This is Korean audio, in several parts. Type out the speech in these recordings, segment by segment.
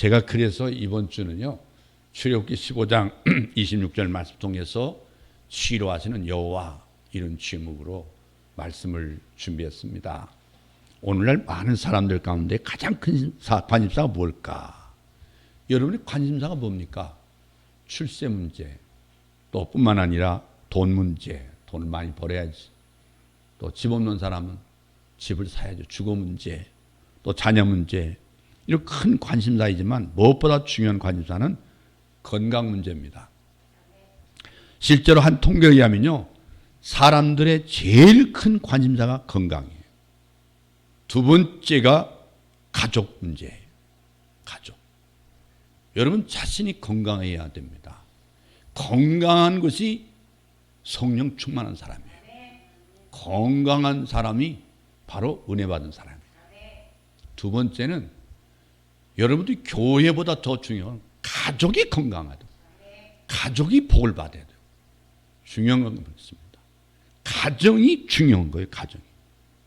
제가 그래서 이번 주는요, 출애굽기 15장 26절 말씀 통해서 치료하시는 여호와, 이런 제목으로 말씀을 준비했습니다. 오늘날 많은 사람들 가운데 가장 큰 관심사가 뭘까? 여러분의 관심사가 뭡니까? 출세 문제, 또 뿐만 아니라 돈 문제, 돈을 많이 벌어야지. 또 집 없는 사람은 집을 사야죠. 주거 문제, 또 자녀 문제, 이런 큰 관심사이지만 무엇보다 중요한 관심사는 건강 문제입니다. 실제로 한 통계에 의하면요, 사람들의 제일 큰 관심사가 건강이에요. 두 번째가 가족 문제예요. 가족. 여러분 자신이 건강해야 됩니다. 건강한 것이 성령 충만한 사람이에요. 건강한 사람이 바로 은혜 받은 사람이에요. 두 번째는 여러분들이 교회보다 더 중요한 가족이 건강하다. 가족이 복을 받아야 돼요. 중요한 건 그렇습니다. 가정이 중요한 거예요. 가정이.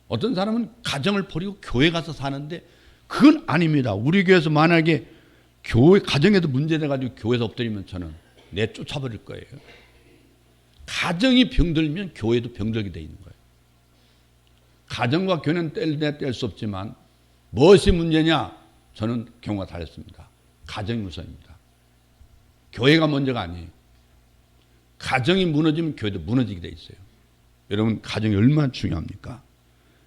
어떤 사람은 가정을 버리고 교회 가서 사는데 그건 아닙니다. 우리 교회에서 만약에 교회 가정에도 문제돼가지고 교회에서 엎드리면 저는 내쫓아버릴 거예요. 가정이 병들면 교회도 병들게 돼 있는 거예요. 가정과 교회는 뗄 수 없지만 무엇이 문제냐? 저는 경우가 달렸습니다. 가정이 우선입니다. 교회가 먼저가 아니에요. 가정이 무너지면 교회도 무너지게 돼 있어요. 여러분 가정이 얼마나 중요합니까?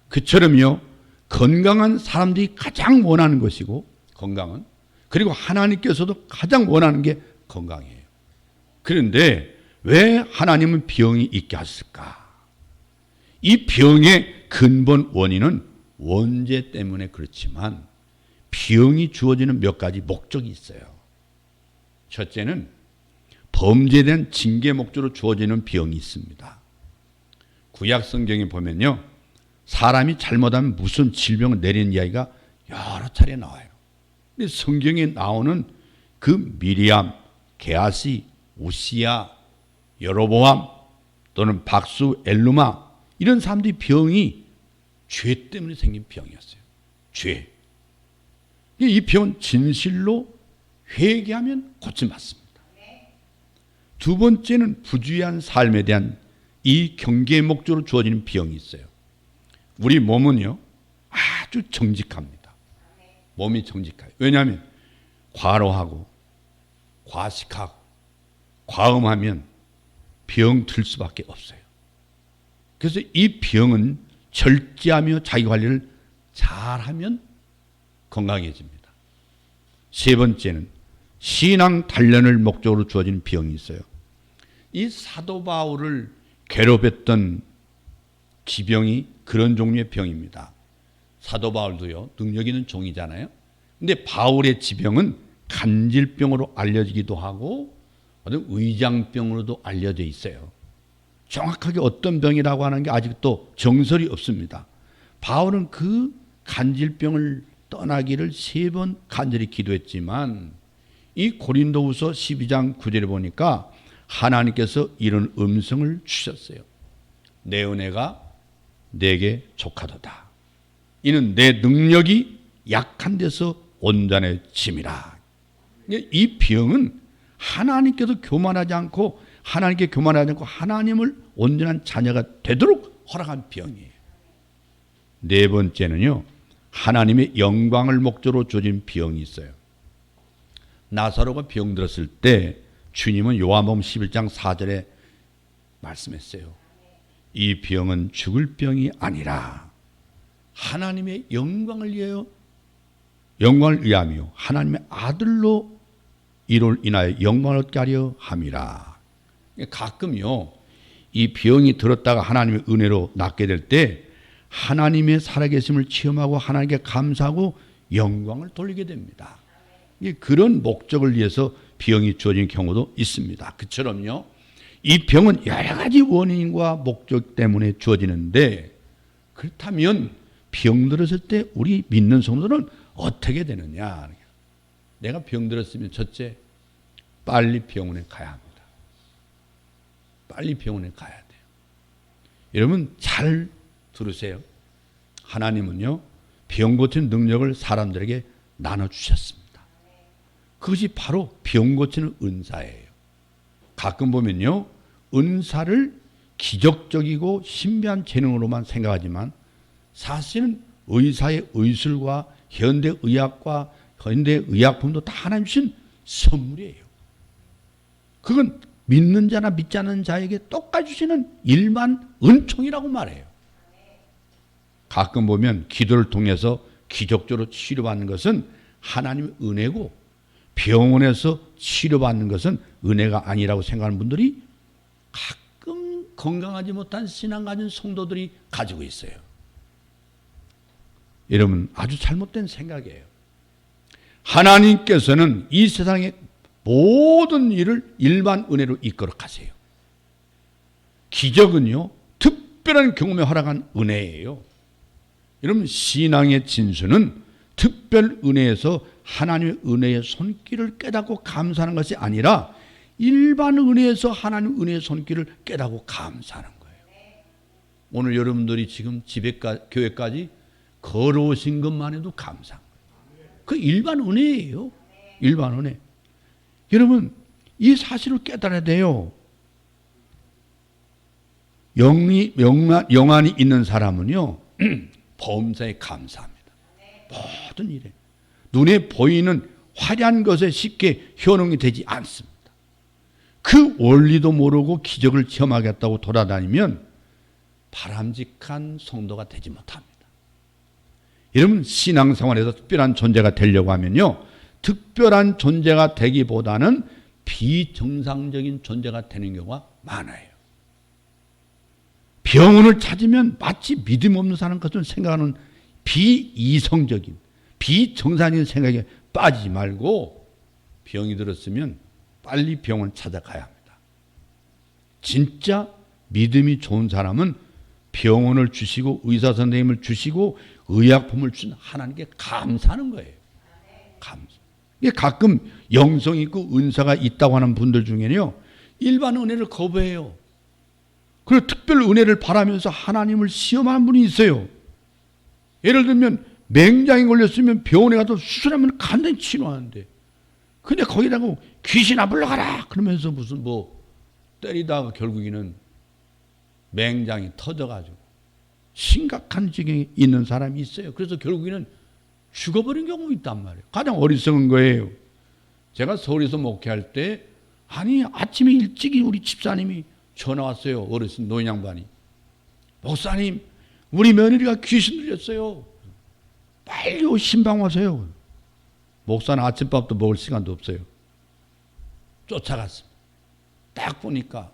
그처럼요, 건강한 사람들이 가장 원하는 것이고, 건강은, 그리고 하나님께서도 가장 원하는 게 건강이에요. 그런데 왜 하나님은 병이 있게 하실까? 이 병의 근본 원인은 원죄 때문에 그렇지만 병이 주어지는 몇 가지 목적이 있어요. 첫째는 범죄에 대한 징계 목적으로 주어지는 병이 있습니다. 구약 성경에 보면요, 사람이 잘못하면 무슨 질병을 내리는 이야기가 여러 차례 나와요. 근데 성경에 나오는 그 미리암, 게하시, 우시야, 여로보암 또는 박수, 엘루마, 이런 사람들이 병이 죄 때문에 생긴 병이었어요. 죄. 이 병은 진실로 회개하면 고침받습니다. 두 번째는 부주의한 삶에 대한 이 경계의 목적으로 주어지는 병이 있어요. 우리 몸은요, 아주 정직합니다. 몸이 정직해요. 왜냐하면 과로하고 과식하고 과음하면 병 들 수밖에 없어요. 그래서 이 병은 절제하며 자기 관리를 잘하면 건강해집니다. 세 번째는 신앙 단련을 목적으로 주어진 병이 있어요. 이 사도 바울을 괴롭혔던 지병이 그런 종류의 병입니다. 사도 바울도요, 능력 있는 종이잖아요. 근데 바울의 지병은 간질병으로 알려지기도 하고 어떤 의장병으로도 알려져 있어요. 정확하게 어떤 병이라고 하는 게 아직도 정설이 없습니다. 바울은 그 간질병을 떠나기를 3번 간절히 기도했지만 이 고린도후서 12장 9절에 보니까 하나님께서 이런 음성을 주셨어요. 내 은혜가 내게 족하도다. 이는 내 능력이 약한 데서 온전해짐이라. 이 병은 하나님께서 교만하지 않고 하나님께 교만하지 않고 하나님을 온전한 자녀가 되도록 허락한 병이에요. 네 번째는요, 하나님의 영광을 목적으로 주어진 병이 있어요. 나사로가 병들었을 때 주님은 요한복음 11장 4절에 말씀했어요. 이 병은 죽을 병이 아니라 하나님의 영광을 위하며 하나님의 아들로 이를 인하여 영광을 얻게 하려 함이라. 가끔요, 이 병이 들었다가 하나님의 은혜로 낫게 될 때 하나님의 살아계심을 체험하고 하나님께 감사하고 영광을 돌리게 됩니다. 그런 목적을 위해서 병이 주어진 경우도 있습니다. 그처럼요, 이 병은 여러 가지 원인과 목적 때문에 주어지는데, 그렇다면 병들었을 때 우리 믿는 성도는 어떻게 되느냐? 내가 병들었으면 첫째, 빨리 병원에 가야 합니다. 빨리 병원에 가야 돼요. 여러분 잘 들으세요. 하나님은요, 병 고치는 능력을 사람들에게 나눠주셨습니다. 그것이 바로 병 고치는 은사예요. 가끔 보면요, 은사를 기적적이고 신비한 재능으로만 생각하지만 사실은 의사의 의술과 현대의학과 현대의약품도 다 하나님 주신 선물이에요. 그건 믿는 자나 믿지 않는 자에게 똑같이 주시는 일반 은총이라고 말해요. 가끔 보면 기도를 통해서 기적적으로 치료받는 것은 하나님의 은혜고 병원에서 치료받는 것은 은혜가 아니라고 생각하는 분들이 가끔 건강하지 못한 신앙 가진 성도들이 가지고 있어요. 여러분, 아주 잘못된 생각이에요. 하나님께서는 이 세상의 모든 일을 일반 은혜로 이끌어 가세요. 기적은요, 특별한 경험에 허락한 은혜예요. 여러분, 신앙의 진수는 특별 은혜에서 하나님의 은혜의 손길을 깨닫고 감사하는 것이 아니라 일반 은혜에서 하나님의 은혜의 손길을 깨닫고 감사하는 거예요. 오늘 여러분들이 지금 교회까지 걸어오신 것만 해도 감사한 거예요. 그 일반 은혜예요. 일반 은혜. 여러분, 이 사실을 깨달아야 돼요. 영안이 있는 사람은요, 범사에 감사합니다. 모든 일에. 눈에 보이는 화려한 것에 쉽게 현혹이 되지 않습니다. 그 원리도 모르고 기적을 체험하겠다고 돌아다니면 바람직한 성도가 되지 못합니다. 여러분, 신앙생활에서 특별한 존재가 되려고 하면요, 특별한 존재가 되기보다는 비정상적인 존재가 되는 경우가 많아요. 병원을 찾으면 마치 믿음 없는 사람 것처럼 생각하는 비이성적인, 비정상적인 생각에 빠지지 말고 병이 들었으면 빨리 병원 찾아가야 합니다. 진짜 믿음이 좋은 사람은 병원을 주시고 의사 선생님을 주시고 의약품을 준 하나님께 감사하는 거예요. 감사. 이게 가끔 영성 있고 은사가 있다고 하는 분들 중에는요, 일반 은혜를 거부해요. 그리고 특별 은혜를 바라면서 하나님을 시험하는 분이 있어요. 예를 들면 맹장이 걸렸으면 병원에 가서 수술하면 간단히 치료하는데, 근데 거기다가 귀신아 불러가라 그러면서 무슨 때리다가 결국에는 맹장이 터져가지고 심각한 지경에 있는 사람이 있어요. 그래서 결국에는 죽어버린 경우가 있단 말이에요. 가장 어리석은 거예요. 제가 서울에서 목회할 때 아침에 일찍이 우리 집사님이 전화 왔어요. 어르신 노인 양반이. 목사님, 우리 며느리가 귀신 들렸어요. 빨리 신방 와서요. 목사는 아침밥도 먹을 시간도 없어요. 쫓아갔습니다. 딱 보니까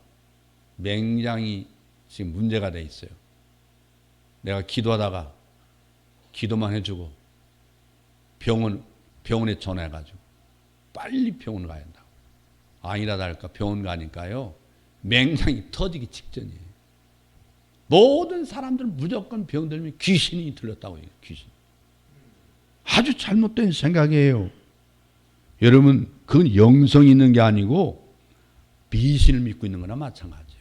맹장이 지금 문제가 돼 있어요. 내가 기도하다가 기도만 해주고 병원에 전화해가지고 빨리 병원 가야 한다고. 아니라 다를까 병원 가니까요, 맹장이 터지기 직전이에요. 모든 사람들은 무조건 병들면 귀신이 들렸다고 해요. 귀신. 아주 잘못된 생각이에요. 여러분, 그건 영성이 있는 게 아니고 미신을 믿고 있는 거나 마찬가지예요.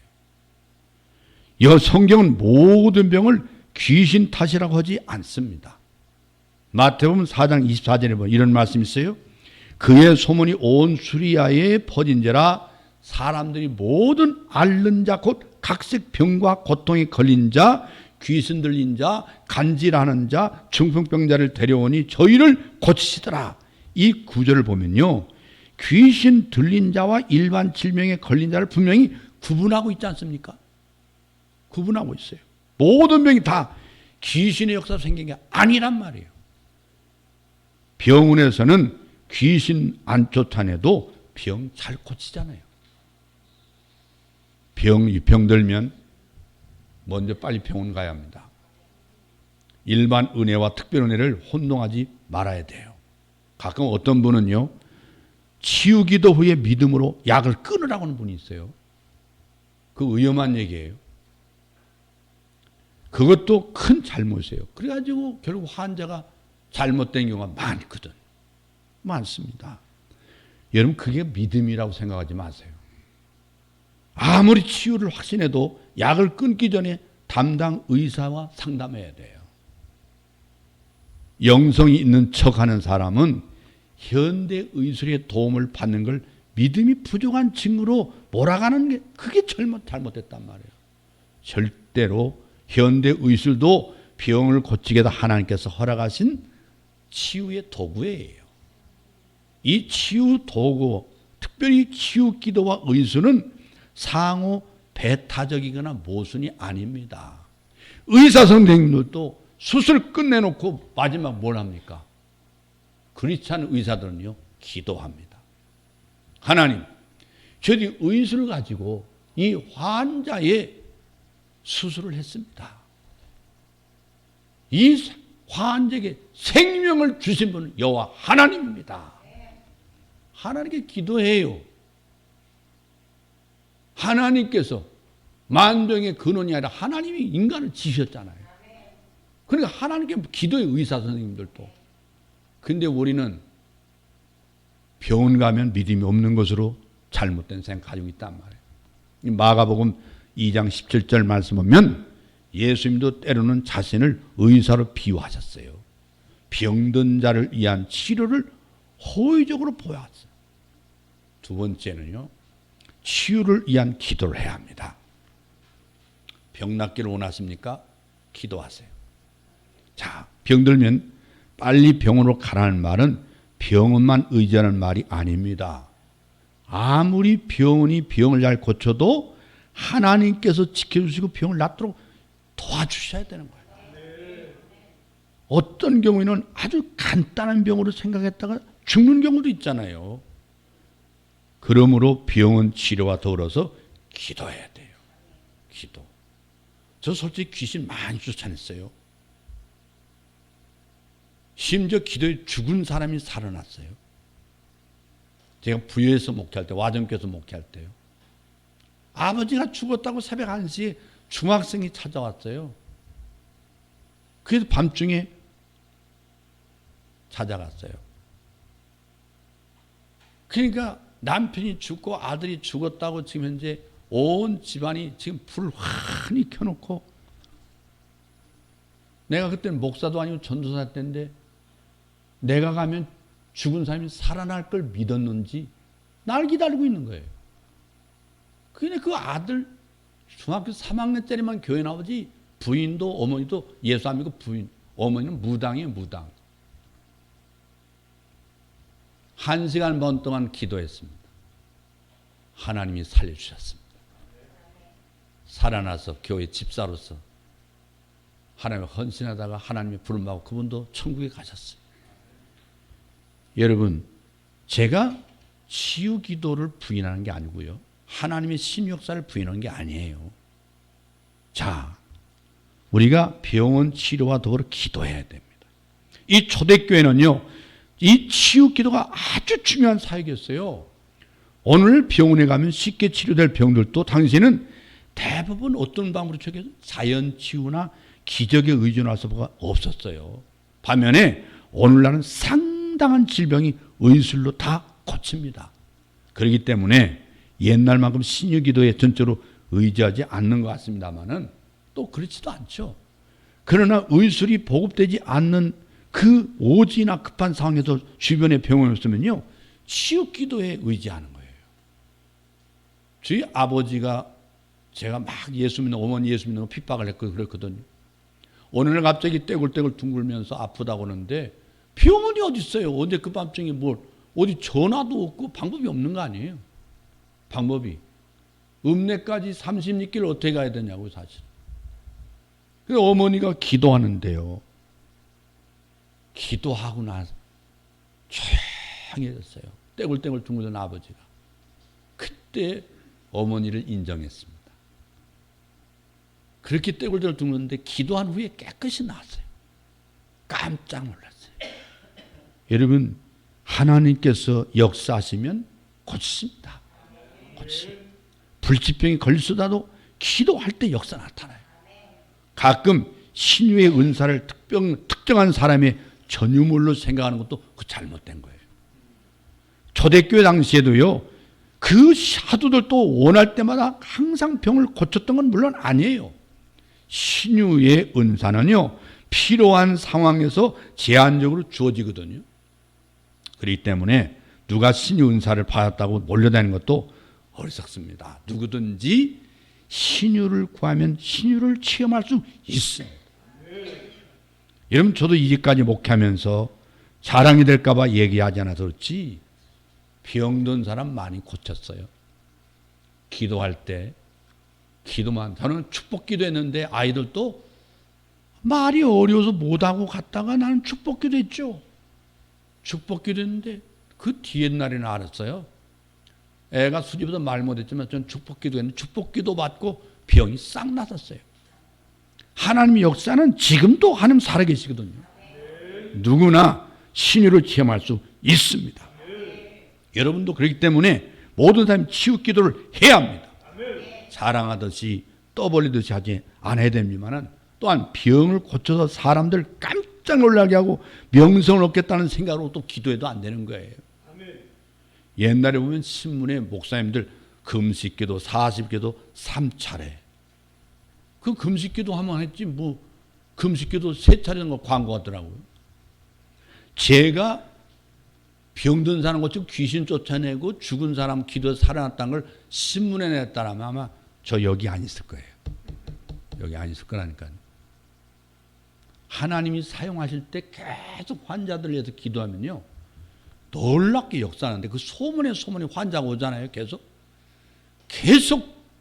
성경은 모든 병을 귀신 탓이라고 하지 않습니다. 마태복음 4장 24절에 보면 이런 말씀이 있어요. 그의 소문이 온 수리아에 퍼진지라 사람들이 모든 앓는 자 곧 각색 병과 고통에 걸린 자, 귀신 들린 자, 간질하는 자, 중풍병자를 데려오니 저희를 고치시더라. 이 구절을 보면요, 귀신 들린 자와 일반 질병에 걸린 자를 분명히 구분하고 있지 않습니까? 구분하고 있어요. 모든 병이 다 귀신의 역사로 생긴 게 아니란 말이에요. 병원에서는 귀신 안 쫓아내도 병 잘 고치잖아요. 병 들면 먼저 빨리 병원 가야 합니다. 일반 은혜와 특별 은혜를 혼동하지 말아야 돼요. 가끔 어떤 분은요, 치유기도 후에 믿음으로 약을 끊으라고 하는 분이 있어요. 그 위험한 얘기예요. 그것도 큰 잘못이에요. 그래가지고 결국 환자가 잘못된 경우가 많거든. 많습니다. 여러분, 그게 믿음이라고 생각하지 마세요. 아무리 치유를 확신해도 약을 끊기 전에 담당 의사와 상담해야 돼요. 영성이 있는 척하는 사람은 현대 의술의 도움을 받는 걸 믿음이 부족한 증거로 몰아가는 게 그게 잘못됐단 말이에요. 절대로 현대 의술도 병을 고치게 해서 하나님께서 허락하신 치유의 도구예요. 이 치유 도구, 특별히 치유 기도와 의술은 상호 배타적이거나 모순이 아닙니다. 의사 선생님들도 수술 끝내놓고 마지막 뭘 합니까? 그렇지 않은 의사들은요, 기도합니다. 하나님, 저희 의술을 가지고 이 환자의 수술을 했습니다. 이 환자에게 생명을 주신 분은 여호와 하나님입니다. 하나님께 기도해요. 하나님께서 만병의 근원이 아니라 하나님이 인간을 지으셨잖아요. 그러니까 하나님께 기도해, 의사 선생님들도. 근데 우리는 병원 가면 믿음이 없는 것으로 잘못된 생각 가지고 있단 말이에요. 마가복음 2장 17절 말씀 보면 예수님도 때로는 자신을 의사로 비유하셨어요. 병든 자를 위한 치료를 호의적으로 보여왔어요. 두 번째는요, 치유를 위한 기도를 해야 합니다. 병 낫기를 원하십니까? 기도하세요. 자, 병들면 빨리 병원으로 가라는 말은 병원만 의지하는 말이 아닙니다. 아무리 병원이 병을 잘 고쳐도 하나님께서 지켜주시고 병을 낫도록 도와주셔야 되는 거예요. 어떤 경우에는 아주 간단한 병으로 생각했다가 죽는 경우도 있잖아요. 그러므로 병원 치료와 더불어서 기도해야 돼요. 기도. 저 솔직히 귀신 많이 쫓아냈어요. 심지어 기도에 죽은 사람이 살아났어요. 제가 부여에서 목회할 때, 와정교에서 목회할 때요. 아버지가 죽었다고 새벽 1시에 중학생이 찾아왔어요. 그래서 밤중에 찾아갔어요. 그러니까 남편이 죽고 아들이 죽었다고 지금 현재 온 집안이 지금 불을 환히 켜놓고, 내가 그때는 목사도 아니고 전도사 때인데 내가 가면 죽은 사람이 살아날 걸 믿었는지 날 기다리고 있는 거예요. 근데 그 아들 중학교 3학년짜리만 교회 나오지 부인도 어머니도 예수 안 믿고 부인, 어머니는 무당이에요, 무당. 1시간 반 동안 기도했습니다. 하나님이 살려주셨습니다. 살아나서 교회 집사로서 하나님을 헌신하다가 하나님의 부름받고 그분도 천국에 가셨어요. 여러분, 제가 치유 기도를 부인하는 게 아니고요, 하나님의 신 역사를 부인하는 게 아니에요. 자, 우리가 병원 치료와 더불어 기도해야 됩니다. 이 초대교회는요, 이 치유 기도가 아주 중요한 사역이었어요. 오늘 병원에 가면 쉽게 치료될 병들도 당시에는 대부분 어떤 방법으로 치료해서 자연 치유나 기적에 의존할 수가 없었어요. 반면에 오늘날은 상당한 질병이 의술로 다 고칩니다. 그렇기 때문에 옛날만큼 신유 기도에 전적으로 의지하지 않는 것 같습니다만은 또 그렇지도 않죠. 그러나 의술이 보급되지 않는 그 오지나 급한 상황에서 주변에 병원이 없으면요, 치유 기도에 의지하는 거예요. 저희 아버지가 제가 막 예수 믿는, 어머니 예수 믿는 거 핍박을 했고 그랬거든요. 어느 날 갑자기 떼굴떼굴 둥글면서 아프다고 하는데 병원이 어디 있어요? 언제 그 밤중에 뭘 어디 전화도 없고 방법이 없는 거 아니에요? 방법이. 읍내까지 30리길 어떻게 가야 되냐고 사실. 그래서 어머니가 기도하는데요, 기도하고 나서 조용해졌어요. 떼굴떼굴 둥글던 아버지가. 그때 어머니를 인정했습니다. 그렇게 떼굴떼굴 둥글는데 기도한 후에 깨끗이 나았어요. 깜짝 놀랐어요. 여러분, 하나님께서 역사하시면 고치십니다. 고치십니다. 불치병이 걸리더라도 기도할 때 역사 나타나요. 가끔 신유의 은사를 특정한 사람의 전유물로 생각하는 것도 그 잘못된 거예요. 초대교회 당시에도요, 그 사도들도 원할 때마다 항상 병을 고쳤던 건 물론 아니에요. 신유의 은사는요, 필요한 상황에서 제한적으로 주어지거든요. 그렇기 때문에 누가 신유 은사를 받았다고 몰려다니는 것도 어리석습니다. 누구든지 신유를 구하면 신유를 체험할 수 있습니다. 여러분, 저도 이제까지 목회하면서 자랑이 될까 봐 얘기하지 않아서 그렇지 병든 사람 많이 고쳤어요. 기도할 때 기도만, 저는 축복 기도했는데 아이들도 말이 어려워서 못하고 갔다가 나는 축복 기도했죠. 축복 기도했는데 그 뒤에 날에는 알았어요. 애가 수집에서 말 못했지만 저는 축복 기도했는데 축복 기도 받고 병이 싹 나섰어요. 하나님의 역사는 지금도 하나님 살아계시거든요. 누구나 신유를 체험할 수 있습니다. 여러분도 그렇기 때문에 모든 사람이 치유 기도를 해야 합니다. 자랑하듯이 떠벌리듯이 하지 않아야 됩니다만 또한 병을 고쳐서 사람들 깜짝 놀라게 하고 명성을 얻겠다는 생각으로 또 기도해도 안 되는 거예요. 옛날에 보면 신문에 목사님들 금식기도 40기도 3차례 그 금식기도 한번 했지 뭐 금식기도 3차례는 거 광고하더라고요. 제가 병든 사람 고치고 귀신 쫓아내고 죽은 사람 기도해서 살아났다는 걸 신문에 냈다라면 아마 저 여기 안 있을 거예요. 여기 안 있을 거라니까요. 하나님이 사용하실 때 계속 환자들 위해서 기도하면요 놀랍게 역사하는데 그 소문에 환자가 오잖아요. 계속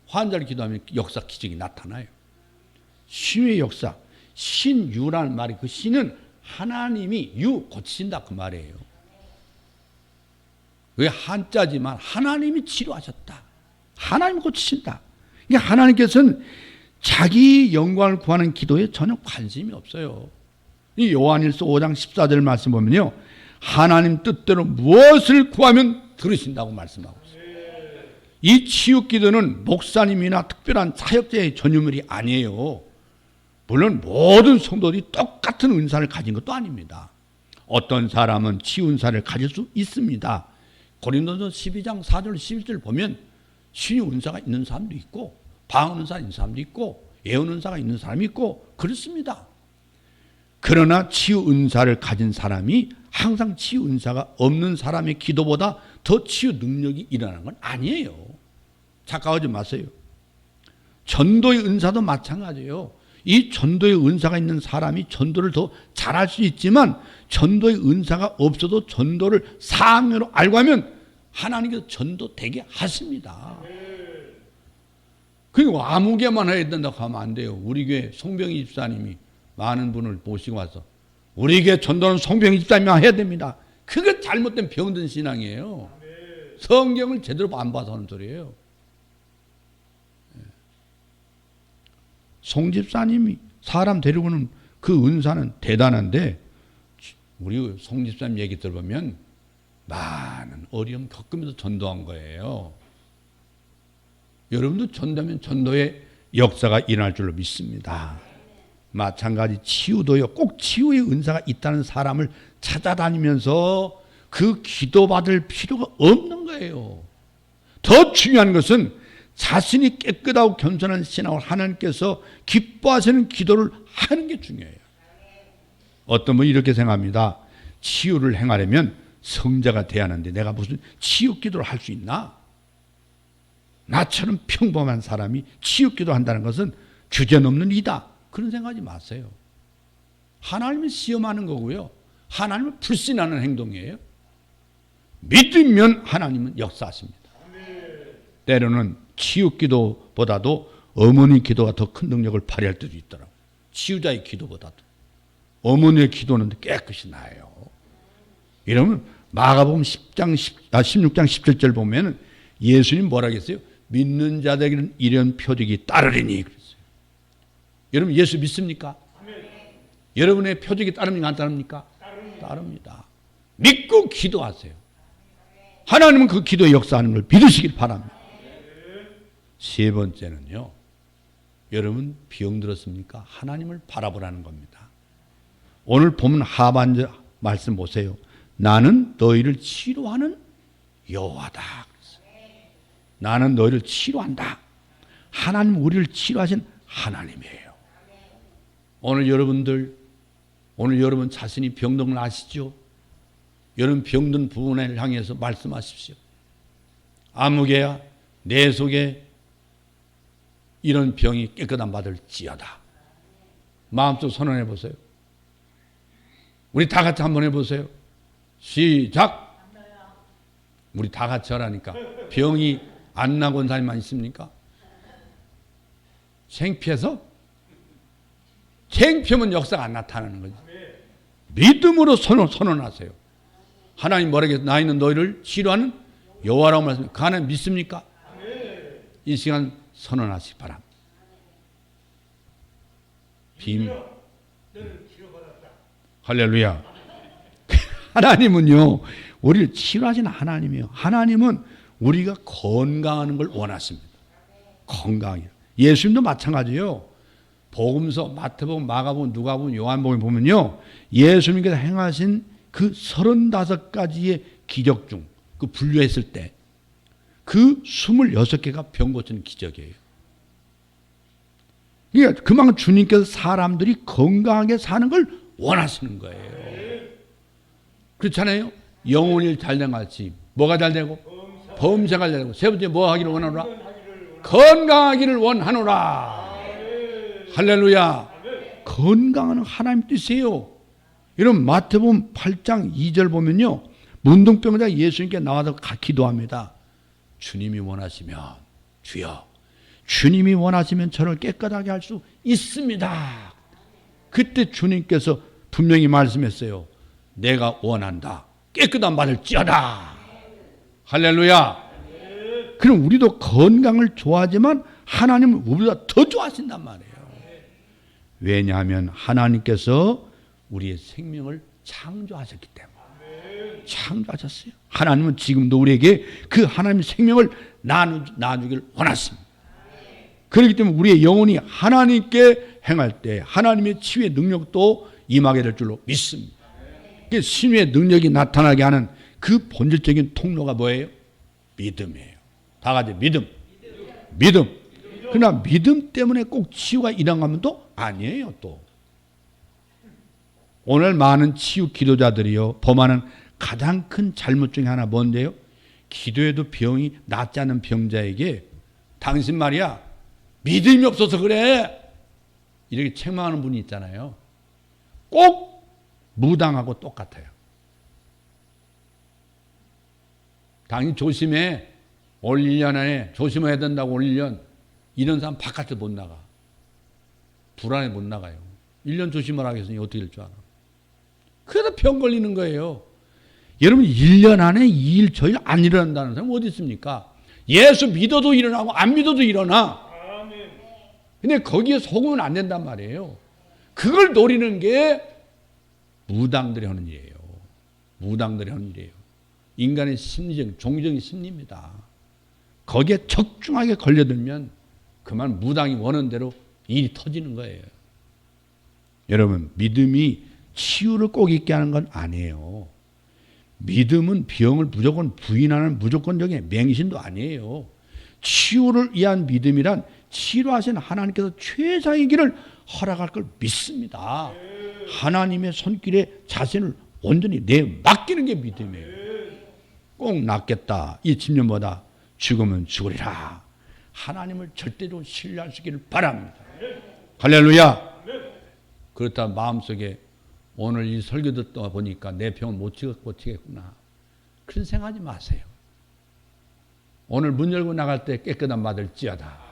환자를 기도하면 역사 기적이 나타나요. 신유의 역사, 신유라는 말이 그 신은 하나님이 유 고치신다 그 말이에요. 그게 한자지만 하나님이 치료하셨다. 하나님이 고치신다. 이게 하나님께서는 자기 영광을 구하는 기도에 전혀 관심이 없어요. 이 요한일서 5장 14절 말씀 보면요. 하나님 뜻대로 무엇을 구하면 들으신다고 말씀하고 있어요. 이 치유 기도는 목사님이나 특별한 사역자의 전유물이 아니에요. 물론 모든 성도들이 똑같은 은사를 가진 것도 아닙니다. 어떤 사람은 치유 은사를 가질 수 있습니다. 고린도서 12장 4절 11절 보면 신유 은사가 있는 사람도 있고 방언 은사가 있는 사람도 있고 예언 은사가 있는 사람이 있고 그렇습니다. 그러나 치유 은사를 가진 사람이 항상 치유 은사가 없는 사람의 기도보다 더 치유 능력이 일어나는 건 아니에요. 착각하지 마세요. 전도의 은사도 마찬가지예요. 이 전도의 은사가 있는 사람이 전도를 더 잘할 수 있지만 전도의 은사가 없어도 전도를 사학년으로 알고 하면 하나님께서 전도 되게 하십니다. 그리고 아무개만 해야 된다고 하면 안 돼요. 우리 교회 송병희 집사님이 많은 분을 모시고 와서 우리 교회 전도는 송병희 집사님만 해야 됩니다. 그게 잘못된 병든 신앙이에요. 성경을 제대로 안 봐서 하는 소리예요. 송 집사님이 사람 데리고는 그 은사는 대단한데 우리 송 집사님 얘기 들어보면 많은 어려움 겪으면서 전도한 거예요. 여러분도 전도하면 전도의 역사가 일어날 줄로 믿습니다. 마찬가지 치유도요. 꼭 치유의 은사가 있다는 사람을 찾아다니면서 그 기도받을 필요가 없는 거예요. 더 중요한 것은 자신이 깨끗하고 겸손한 신앙을 하나님께서 기뻐하시는 기도를 하는 게 중요해요. 어떤 분이 이렇게 생각합니다. 치유를 행하려면 성자가 돼야 하는데 내가 무슨 치유 기도를 할 수 있나? 나처럼 평범한 사람이 치유 기도한다는 것은 주제넘는 일이다. 그런 생각하지 마세요. 하나님을 시험하는 거고요. 하나님을 불신하는 행동이에요. 믿으면 하나님은 역사하십니다. 때로는 치유 기도보다도 어머니 기도가 더 큰 능력을 발휘할 때도 있더라고요. 치유자의 기도보다도. 어머니의 기도는 깨끗이 나아요. 이러면 마가복음 16장 17절 보면 예수님 뭐라 했어요? 믿는 자들에게는 이런 표적이 따르리니 그랬어요. 여러분 예수 믿습니까? 여러분의 표적이 따릅니까? 안 따릅니까? 따릅니다. 믿고 기도하세요. 하나님은 그 기도의 역사하는 걸 믿으시길 바랍니다. 세 번째는요. 여러분 병 들었습니까? 하나님을 바라보라는 겁니다. 오늘 보면 하반절 말씀 보세요. 나는 너희를 치료하는 여호와다. 나는 너희를 치료한다. 하나님 우리를 치료하신 하나님이에요. 오늘 여러분 자신이 병든 걸 아시죠? 여러분 병든 부분을 향해서 말씀하십시오. 아무개야 내 속에 이런 병이 깨끗한 받을지어다. 마음속 선언해 보세요. 우리 다 같이 한번 해보세요. 시작. 우리 다 같이 하라니까. 병이 안 나고 온 사람만 있습니까? 창피해서? 창피하면 역사가 안 나타나는 거지. 믿음으로 선언하세요. 하나님 뭐라겠어? 나 있는 너희를 치료하는 여호와라고 말씀합니다. 그 하나님 믿습니까? 이 시간 선언하시기 바랍니다. 할렐루야. 하나님은요, 우리를 치료하시는 하나님이에요. 하나님은 우리가 건강하는 걸 원하십니다. 건강이요. 예수님도 마찬가지예요. 복음서, 마태복음, 마가복음, 누가복음, 요한복음 보면요, 예수님께서 행하신 그 35가지의 기적 중, 그 분류했을 때, 그 26개가 병 고치는 기적이에요. 그러니까 그만큼 주님께서 사람들이 건강하게 사는 걸 원하시는 거예요. 그렇잖아요. 영혼이 잘된 같이 뭐가 잘되고? 범사가 잘되고. 세 번째 뭐 하기를 원하노라? 건강하기를 원하노라. 할렐루야. 건강은 하나님 뜻이에요. 여러분 마태복음 8장 2절 보면요, 문둥병자가 예수님께 나와서 기도합니다. 주님이 원하시면, 주여 주님이 원하시면 저를 깨끗하게 할 수 있습니다. 그때 주님께서 분명히 말씀했어요. 내가 원한다. 깨끗한 받을지어다. 할렐루야. 그럼 우리도 건강을 좋아하지만 하나님은 우리보다 더 좋아하신단 말이에요. 왜냐하면 하나님께서 우리의 생명을 창조하셨기 때문에. 창조하셨어요. 하나님은 지금도 우리에게 그 하나님의 생명을 나누기를 원하십니다. 그렇기 때문에 우리의 영혼이 하나님께 행할 때 하나님의 치유의 능력도 임하게 될 줄로 믿습니다. 신유의 능력이 나타나게 하는 그 본질적인 통로가 뭐예요? 믿음이에요. 다 같이 믿음. 믿음. 그러나 믿음 때문에 꼭 치유가 일어나면 또 아니에요. 또 오늘 많은 치유 기도자들이요 범하는 가장 큰 잘못 중에 하나 뭔데요? 기도해도 병이 낫지 않는 병자에게 당신 말이야 믿음이 없어서 그래 이렇게 책망하는 분이 있잖아요. 꼭 무당하고 똑같아요. 당연히 조심해. 올 1년 안에 조심해야 된다고 올 1년. 이런 사람 바깥에 못 나가. 불안해 못 나가요. 1년 조심을 하겠으니 어떻게 될 줄 알아. 그래서 병 걸리는 거예요. 여러분 1년 안에 2일 저일 안 일어난다는 사람 어디 있습니까? 예수 믿어도 일어나고 안 믿어도 일어나. 근데 거기에 속으면 안 된단 말이에요. 그걸 노리는 게 무당들이 하는 일이에요. 무당들이 하는 일이에요. 인간의 심리적, 종교적인 심리입니다. 거기에 적중하게 걸려들면 그만 무당이 원하는 대로 일이 터지는 거예요. 여러분 믿음이 치유를 꼭 있게 하는 건 아니에요. 믿음은 병을 무조건 부인하는 무조건적인 맹신도 아니에요. 치유를 위한 믿음이란 치료하신 하나님께서 최상의 길을 허락할 걸 믿습니다. 하나님의 손길에 자신을 온전히 맡기는 게 믿음이에요. 꼭 낫겠다 이 집념보다 죽으면 죽으리라 하나님을 절대로 신뢰할 수 있기를 바랍니다. 할렐루야. 그렇다 마음속에 오늘 이 설교 듣다 보니까 내 병을 못 고치겠구나 그런 생각하지 마세요. 오늘 문 열고 나갈 때 깨끗한 받을지어다.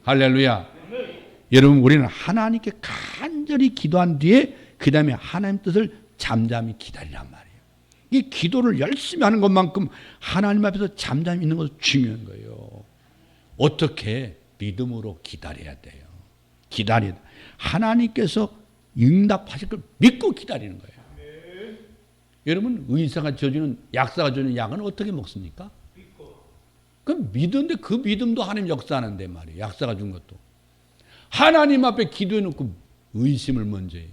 할렐루야. 여러분 우리는 하나님께 간절히 기도한 뒤에 그 다음에 하나님 뜻을 잠잠히 기다리란 말이에요. 이 기도를 열심히 하는 것만큼 하나님 앞에서 잠잠히 있는 것도 중요한 거예요. 어떻게? 믿음으로 기다려야 돼요. 기다려야 돼요. 하나님께서 응답하실 걸 믿고 기다리는 거예요. 여러분 의사가 줘주는 약사가 주는 약은 어떻게 먹습니까? 그 믿음인데 그 믿음도 하나님 역사하는데 말이에요. 약사가 준 것도. 하나님 앞에 기도해놓고 의심을 먼저 해요.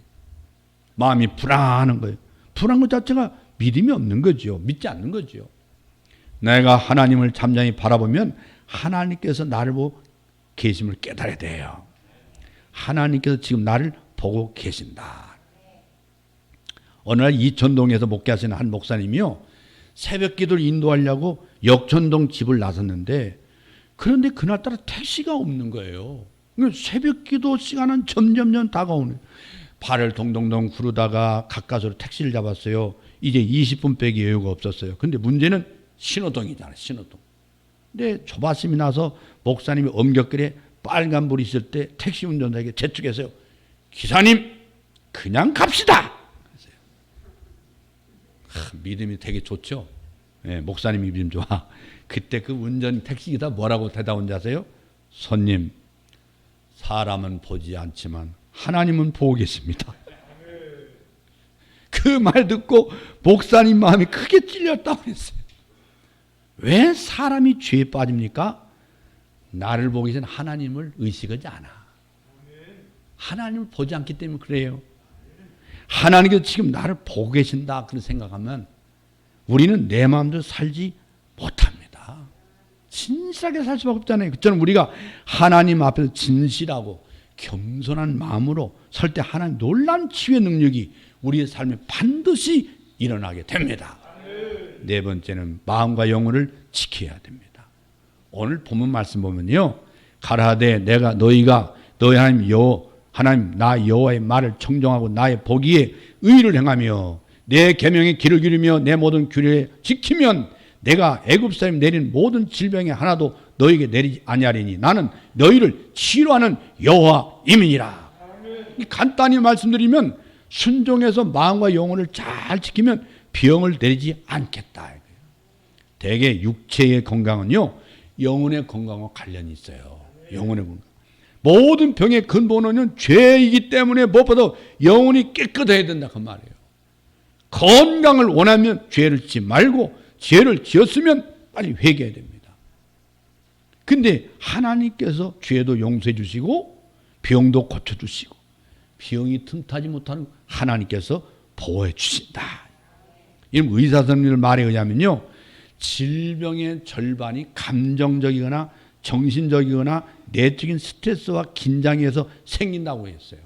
마음이 불안한 거예요. 불안한 것 자체가 믿음이 없는 거죠. 믿지 않는 거죠. 내가 하나님을 잠잠히 바라보면 하나님께서 나를 보고 계심을 깨달아야 돼요. 하나님께서 지금 나를 보고 계신다. 어느 날 이천동에서 목회하시는 한 목사님이요, 새벽 기도를 인도하려고 역천동 집을 나섰는데, 그런데 그날따라 택시가 없는 거예요. 새벽 기도 시간은 점점점 다가오는. 발을 동동동 구르다가 가까스로 택시를 잡았어요. 이제 20분 빼기 여유가 없었어요. 근데 문제는 신호등이잖아요. 신호등. 근데 조바심이 나서 목사님이 엄격하게 빨간불이 있을 때 택시 운전자에게 재촉해서요, 기사님 그냥 갑시다. 믿음이 되게 좋죠. 네, 목사님이 믿음 좋아. 그때 그 운전 택시기사 뭐라고 대답한 줄 아세요? 손님, 사람은 보지 않지만 하나님은 보고 계십니다. 그 말 듣고 목사님 마음이 크게 찔렸다고 했어요. 왜 사람이 죄에 빠집니까? 나를 보기 전 하나님을 의식하지 않아. 하나님을 보지 않기 때문에 그래요. 하나님께서 지금 나를 보고 계신다 그런 생각하면 우리는 내 마음대로 살지 못합니다. 진실하게 살 수밖에 없잖아요. 저는 우리가 하나님 앞에서 진실하고 겸손한 마음으로 설 때 하나님 놀라운 치유의 능력이 우리의 삶에 반드시 일어나게 됩니다. 네 번째는 마음과 영혼을 지켜야 됩니다. 오늘 본문 말씀 보면요, 가라사대 내가 너희가 너희 하나님 나 여호와의 말을 청종하고 나의 보기에 의를 행하며 내 계명의 길을 기르며 내 모든 규례를 지키면 내가 애굽 사람이 내린 모든 질병에 하나도 너희에게 내리지 아니하리니 나는 너희를 치료하는 여호와임이니라. 간단히 말씀드리면 순종해서 마음과 영혼을 잘 지키면 병을 내리지 않겠다. 대개 육체의 건강은요, 영혼의 건강과 관련이 있어요. 영혼의 건강. 모든 병의 근본은 죄이기 때문에 무엇보다 영혼이 깨끗해야 된다 그 말이에요. 건강을 원하면 죄를 짓지 말고 죄를 지었으면 빨리 회개해야 됩니다. 근데 하나님께서 죄도 용서해 주시고 병도 고쳐주시고 병이 틈타지 못하는 하나님께서 보호해 주신다. 이런 의사 선생님들 말에 의하면요, 질병의 절반이 감정적이거나 정신적이거나 내적인 스트레스와 긴장에서 생긴다고 했어요.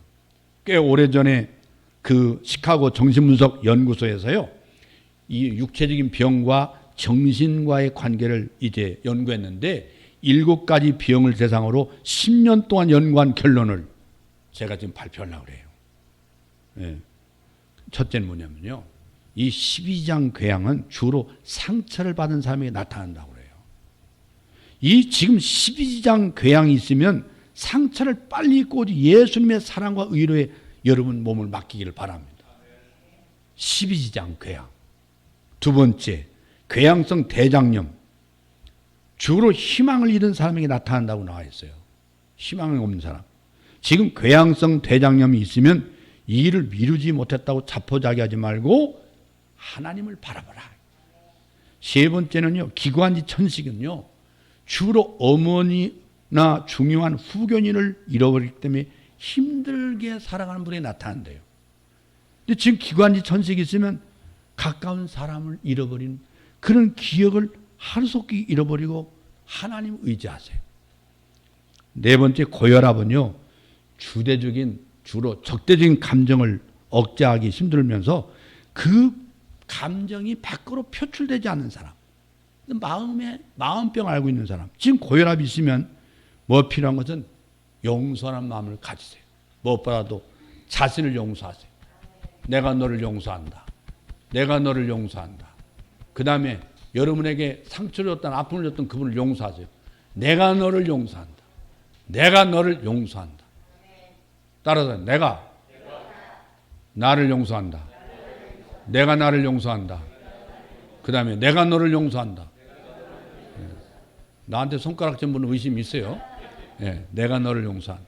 꽤 오래전에 그 시카고 정신분석 연구소에서요, 이 육체적인 병과 정신과의 관계를 이제 연구했는데 7가지 병을 대상으로 10년 동안 연구한 결론을 제가 지금 발표하려고 그래요. 네. 첫째는 뭐냐면요, 이 12장 궤양은 주로 상처를 받은 사람에게 나타난다고 그래요. 이 지금 12장 궤양이 있으면 상처를 빨리 입고 오지 예수님의 사랑과 의로에 여러분 몸을 맡기기를 바랍니다. 12장 궤양. 두 번째, 궤양성 대장염. 주로 희망을 잃은 사람에게 나타난다고 나와 있어요. 희망이 없는 사람. 지금 궤양성 대장염이 있으면 이 일을 미루지 못했다고 자포자기하지 말고 하나님을 바라보라. 세 번째는요, 기관지 천식은요, 주로 어머니나 중요한 후견인을 잃어버리기 때문에 힘들게 살아가는 분이 나타난대요. 근데 지금 기관지 천식이 있으면 가까운 사람을 잃어버린 그런 기억을 하루속히 잃어버리고 하나님 의지하세요. 네 번째, 고혈압은요, 주로 적대적인 감정을 억제하기 힘들면서 그 감정이 밖으로 표출되지 않는 사람, 마음병 앓고 있는 사람. 지금 고혈압이 있으면 뭐 필요한 것은 용서하는 마음을 가지세요. 무엇보다도 자신을 용서하세요. 내가 너를 용서한다. 내가 너를 용서한다. 그 다음에 여러분에게 상처를 줬던 아픔을 줬던 그분을 용서하세요. 내가 너를 용서한다. 내가 너를 용서한다. 따라서 내가 나를 용서한다. 내가 나를 용서한다. 그 다음에 내가 너를 용서한다. 나한테 손가락 전 분은 의심이 있어요. 네, 내가 너를 용서한다.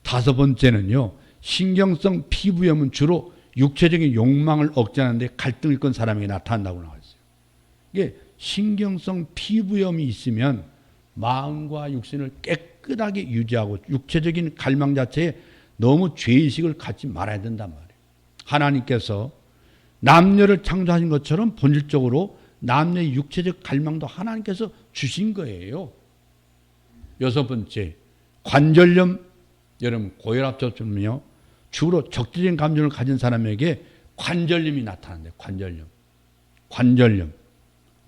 다섯 번째는요, 신경성 피부염은 주로 육체적인 욕망을 억제하는데 갈등을 끈 사람에게 나타난다고 나와 있어요. 이게 신경성 피부염이 있으면 마음과 육신을 깨끗하게 유지하고 육체적인 갈망 자체에 너무 죄의식을 갖지 말아야 된단 말이에요. 하나님께서 남녀를 창조하신 것처럼 본질적으로 남녀의 육체적 갈망도 하나님께서 주신 거예요. 여섯 번째, 관절염. 여러분 고혈압처럼요, 주로 적대적인 감정을 가진 사람에게 관절염이 나타난대. 관절염.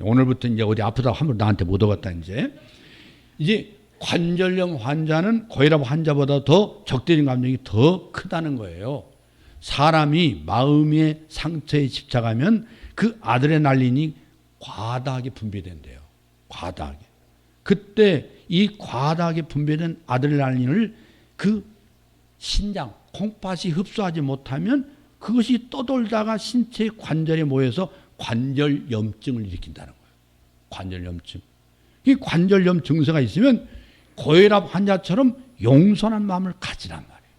오늘부터 이제 어디 아프다고 함부로 나한테 못 오겠다 이제 관절염 환자는 고혈압 환자보다 더 적대적인 감정이 더 크다는 거예요. 사람이 마음의 상처에 집착하면 그 아드레날린이 과다하게 분비된대요. 과다하게. 그때 이 과다하게 분비된 아드레날린을 그 신장, 콩팥이 흡수하지 못하면 그것이 떠돌다가 신체 관절에 모여서 관절염증을 일으킨다는 거예요. 관절염증. 이 관절염 증세가 있으면 고혈압 환자처럼 용서하는 마음을 가지란 말이에요.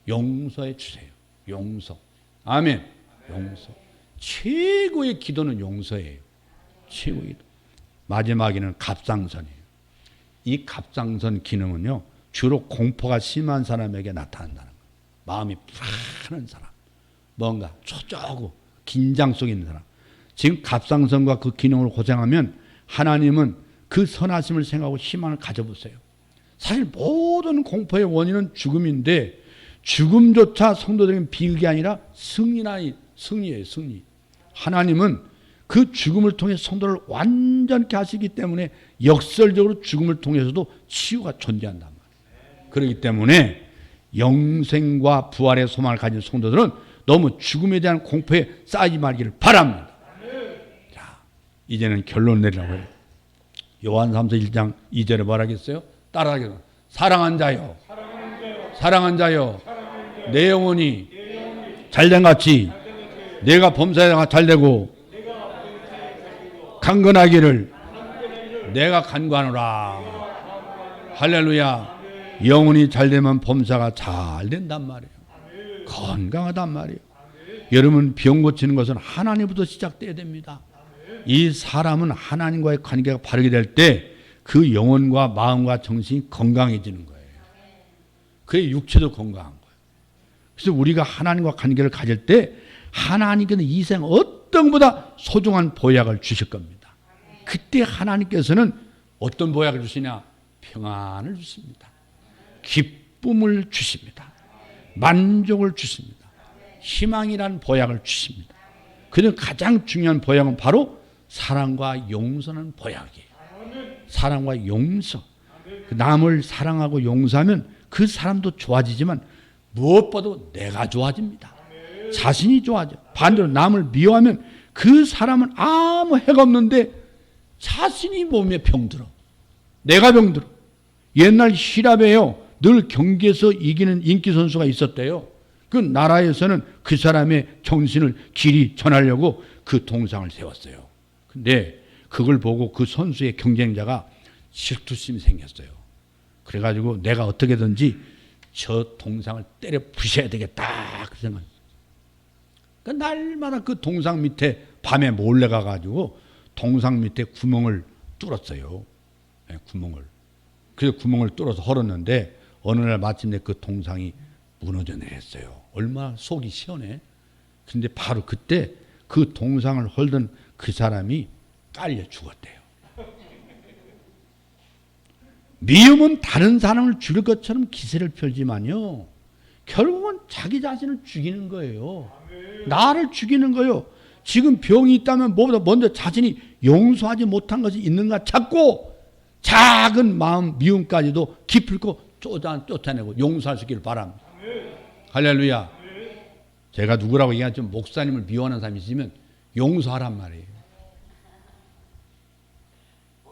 용서해 주세요. 용서. 아멘. 용서. 최고의 기도는 용서예요. 최고의 기도. 마지막에는 갑상선이에요. 이 갑상선 기능은요, 주로 공포가 심한 사람에게 나타난다는 거예요. 마음이 불안한 사람, 뭔가 초조하고 긴장 속에 있는 사람. 지금 갑상선과 그 기능을 고생하면 하나님은 그 선하심을 생각하고 희망을 가져보세요. 사실 모든 공포의 원인은 죽음인데 죽음조차 성도들에게는 비극이 아니라 승리예요. 승리. 하나님은 그 죽음을 통해 성도를 완전케 하시기 때문에 역설적으로 죽음을 통해서도 치유가 존재한단 말이에요. 그렇기 때문에 영생과 부활의 소망을 가진 성도들은 너무 죽음에 대한 공포에 쌓이지 말기를 바랍니다. 자, 이제는 결론 내리라고 해요. 요한 3서 1장 2절에 뭐라겠어요? 따라하겠어요. 사랑한 자요. 내 영혼이 잘된 같이 내가 범사에 잘되고 강건하기를 내가 간구하노라. 할렐루야. 영혼이 잘되면 범사가 잘된단 말이에요. 건강하단 말이에요. 여러분, 병 고치는 것은 하나님부터 시작돼야 됩니다. 이 사람은 하나님과의 관계가 바르게 될 때 그 영혼과 마음과 정신이 건강해지는 거예요. 그의 육체도 건강한 거예요. 그래서 우리가 하나님과 관계를 가질 때 하나님께는 이 생 어떤 것보다 소중한 보약을 주실 겁니다. 그때 하나님께서는 어떤 보약을 주시냐? 평안을 주십니다. 기쁨을 주십니다. 만족을 주십니다. 희망이란 보약을 주십니다. 그래서 가장 중요한 보약은 바로 사랑과 용서는 보약이에요. 사랑과 용서. 남을 사랑하고 용서하면 그 사람도 좋아지지만 무엇보다도 내가 좋아집니다. 자신이 좋아져. 반대로 남을 미워하면 그 사람은 아무 해가 없는데 자신이 몸에 병들어. 내가 병들어. 옛날 시랍에요, 늘 경기에서 이기는 인기 선수가 있었대요. 그 나라에서는 그 사람의 정신을 길이 전하려고 그 동상을 세웠어요. 근데 그걸 보고 그 선수의 경쟁자가 질투심이 생겼어요. 그래가지고 내가 어떻게든지 저 동상을 때려 부셔야 되겠다 그 생각. 그러니까 날마다 그 동상 밑에 밤에 몰래 가가지고 동상 밑에 구멍을 뚫었어요. 네, 구멍을. 그래서 구멍을 뚫어서 헐었는데 어느 날 마침내 그 동상이 무너져 내렸어요. 얼마나 속이 시원해. 근데 바로 그때 그 동상을 헐던 그 사람이 깔려 죽었대요. 미움은 다른 사람을 죽일 것처럼 기세를 펴지만요, 결국은 자기 자신을 죽이는 거예요. 나를 죽이는 거예요. 지금 병이 있다면 무엇보다 먼저 자신이 용서하지 못한 것이 있는가 찾고 작은 마음 미움까지도 기필코 쫓아내고 용서할 수 있기를 바랍니다. 할렐루야. 제가 누구라고 얘기하지만 목사님을 미워하는 사람이 있으면 용서하란 말이에요.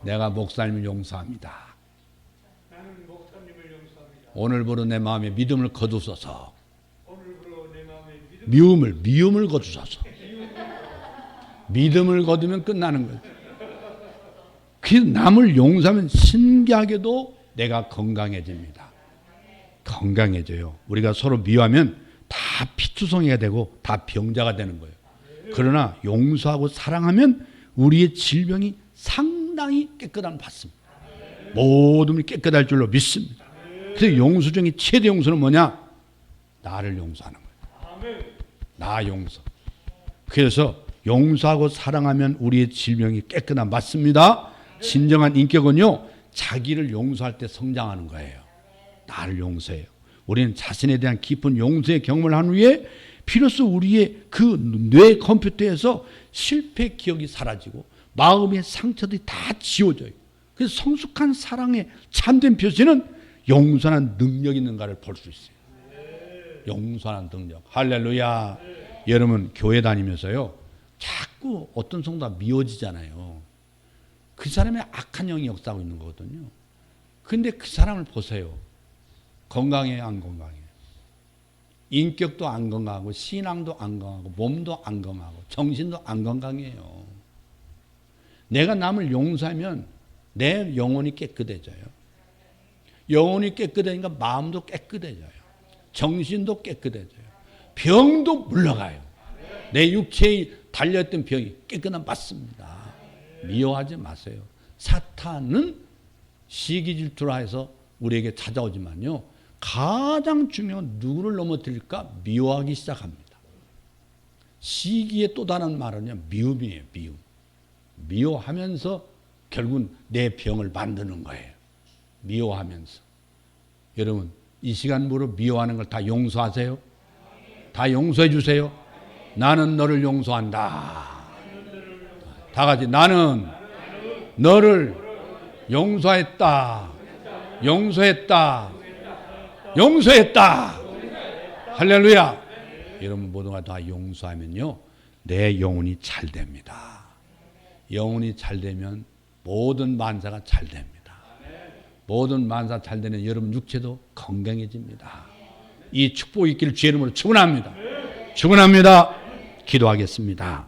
내가 목사님을 용서합니다. 오늘부로 내 마음에 믿음을 거두소서. 미움을 거두소서. 믿음을 거두면 끝나는 거예요. 그 남을 용서하면 신기하게도 내가 건강해집니다. 건강해져요. 우리가 서로 미워하면 다 피투성이가 되고 다 병자가 되는 거예요. 그러나 용서하고 사랑하면 우리의 질병이 상당히 깨끗함을 받습니다. 모든 분이 깨끗할 줄로 믿습니다. 그래서 용서 중에 최대 용서는 뭐냐? 나를 용서하는 거예요. 나 용서. 그래서 용서하고 사랑하면 우리의 질병이 깨끗함 맞습니다. 진정한 인격은요, 자기를 용서할 때 성장하는 거예요. 나를 용서해요. 우리는 자신에 대한 깊은 용서의 경험을 한 후에 비로소 우리의 그 뇌 컴퓨터에서 실패 기억이 사라지고 마음의 상처들이 다 지워져요. 그래서 성숙한 사랑의 참된 표시는 용서하는 능력이 있는가를 볼 수 있어요. 용서하는 능력. 할렐루야. 여러분 교회 다니면서요, 자꾸 어떤 성도가 미워지잖아요. 그 사람의 악한 영이 역사하고 있는 거거든요. 근데 그 사람을 보세요. 건강해요, 안 건강해요? 인격도 안 건강하고 신앙도 안 건강하고 몸도 안 건강하고 정신도 안 건강해요. 내가 남을 용서하면 내 영혼이 깨끗해져요. 영혼이 깨끗해지니까 마음도 깨끗해져요. 정신도 깨끗해져요. 병도 물러가요. 내 육체에 달렸던 병이 깨끗한 맞습니다. 미워하지 마세요. 사탄은 시기 질투라 해서 우리에게 찾아오지만요, 가장 중요한 누구를 넘어뜨릴까? 미워하기 시작합니다. 시기의 또 다른 말은요, 미움이에요. 미움. 미워하면서 결국은 내 병을 만드는 거예요. 미워하면서. 여러분 이 시간부로 미워하는 걸 다 용서하세요. 다 용서해 주세요. 나는 너를 용서한다. 다 같이 나는 너를 용서했다. 용서했다. 용서했다. 할렐루야. 여러분 모두가 다 용서하면요, 내 영혼이 잘 됩니다. 영혼이 잘 되면 모든 만사가 잘 됩니다. 모든 만사 잘 되는 여러분 육체도 건강해집니다. 이 축복이 있기를 주의 이름으로 축원합니다. 축원합니다. 기도하겠습니다.